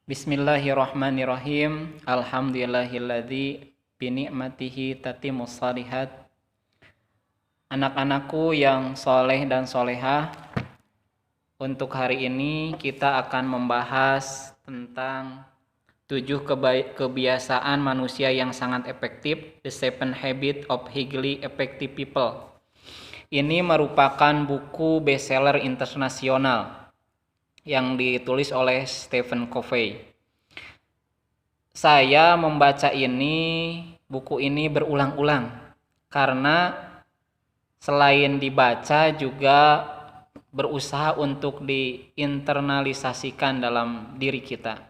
Bismillahirrahmanirrahim. Alhamdulillahilladzi bini'matihi tatimmus shalihat. Anak-anakku yang soleh dan solehah, untuk hari ini kita akan membahas tentang 7 kebiasaan manusia yang sangat efektif, The 7 Habits of Highly Effective People. Ini merupakan buku bestseller internasional yang ditulis oleh Stephen Covey. Saya membaca buku ini berulang-ulang karena selain dibaca juga berusaha untuk diinternalisasikan dalam diri kita.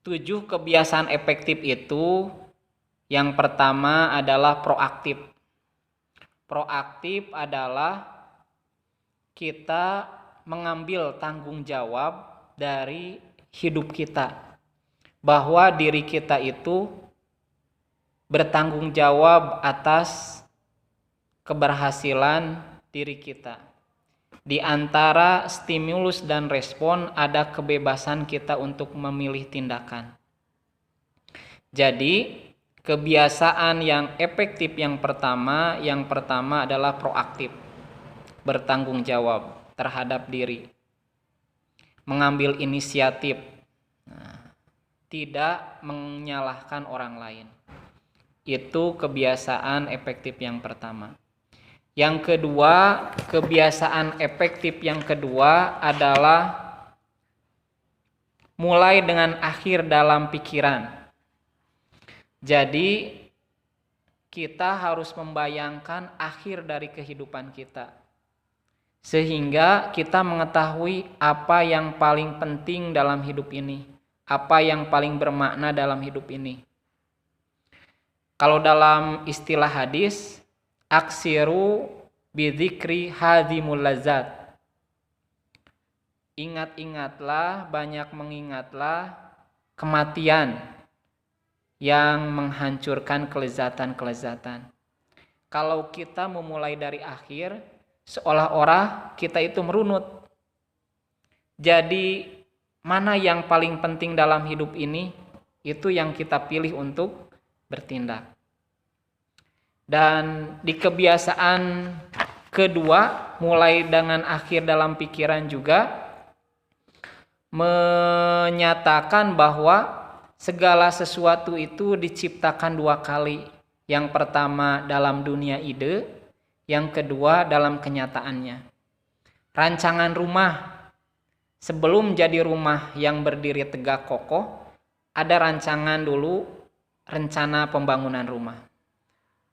7 kebiasaan efektif itu, yang pertama adalah proaktif. Proaktif adalah kita mengambil tanggung jawab dari hidup kita, bahwa diri kita itu bertanggung jawab atas keberhasilan diri kita. Di antara stimulus dan respon ada kebebasan kita untuk memilih tindakan. Jadi kebiasaan yang efektif yang pertama adalah proaktif, bertanggung jawab terhadap diri, mengambil inisiatif, tidak menyalahkan orang lain. Itu kebiasaan efektif yang pertama. Yang kedua, kebiasaan efektif yang kedua adalah mulai dengan akhir dalam pikiran. Jadi kita harus membayangkan akhir dari kehidupan kita, sehingga kita mengetahui apa yang paling penting dalam hidup ini, apa yang paling bermakna dalam hidup ini. Kalau dalam istilah hadis, aksiru bidzikri hadimul lazat. Ingat-ingatlah, banyak mengingatlah kematian yang menghancurkan kelezatan-kelezatan. Kalau kita memulai dari akhir, seolah-olah kita itu merunut. Jadi mana yang paling penting dalam hidup ini, itu yang kita pilih untuk bertindak. Dan di kebiasaan kedua, mulai dengan akhir dalam pikiran juga, menyatakan bahwa segala sesuatu itu diciptakan 2 kali. Yang pertama dalam dunia ide, yang kedua dalam kenyataannya. Rancangan rumah, sebelum jadi rumah yang berdiri tegak kokoh, ada rancangan dulu, rencana pembangunan rumah.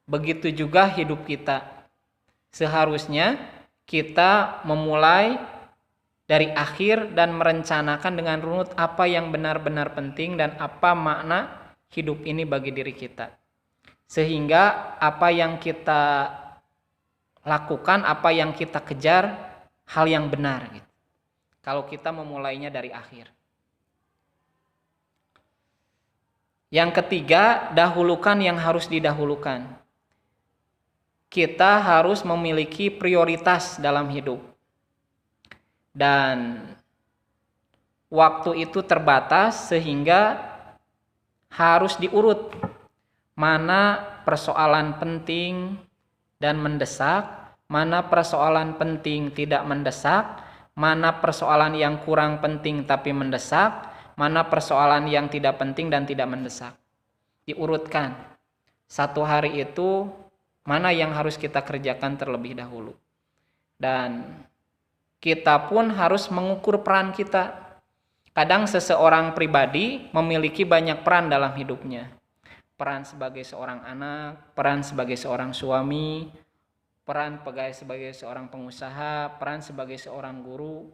Begitu juga hidup kita. Seharusnya kita memulai dari akhir dan merencanakan dengan runut apa yang benar-benar penting dan apa makna hidup ini bagi diri kita. Sehingga apa yang kita lakukan, apa yang kita kejar, hal yang benar gitu. Kalau kita memulainya dari akhir. Yang ketiga, dahulukan yang harus didahulukan. Kita harus memiliki prioritas dalam hidup. Dan waktu itu terbatas sehingga harus diurut mana persoalan penting dan mendesak, mana persoalan penting tidak mendesak, mana persoalan yang kurang penting tapi mendesak, mana persoalan yang tidak penting dan tidak mendesak. Diurutkan. Satu hari itu mana yang harus kita kerjakan terlebih dahulu. Dan kita pun harus mengukur peran kita. Kadang seseorang pribadi memiliki banyak peran dalam hidupnya. Peran sebagai seorang anak, peran sebagai seorang suami, peran sebagai seorang pengusaha, peran sebagai seorang guru.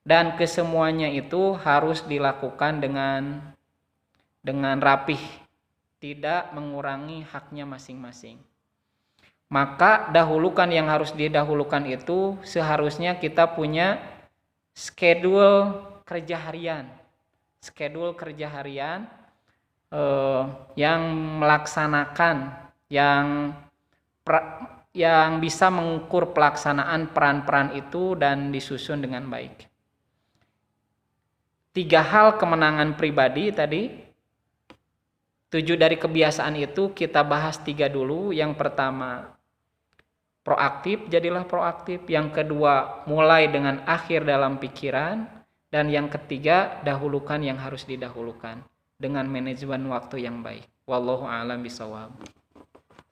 Dan kesemuanya itu harus dilakukan dengan rapih, tidak mengurangi haknya masing-masing. Maka dahulukan yang harus didahulukan itu seharusnya kita punya schedule kerja harian. Schedule kerja harian yang melaksanakan, yang bisa mengukur pelaksanaan peran-peran itu dan disusun dengan baik. 3 hal kemenangan pribadi tadi. 7 dari kebiasaan itu kita bahas 3 dulu. Yang pertama, proaktif, jadilah proaktif. Yang kedua, mulai dengan akhir dalam pikiran. Dan yang ketiga, dahulukan yang harus didahulukan dengan manajemen waktu yang baik. Wallahu a'lam bishawab.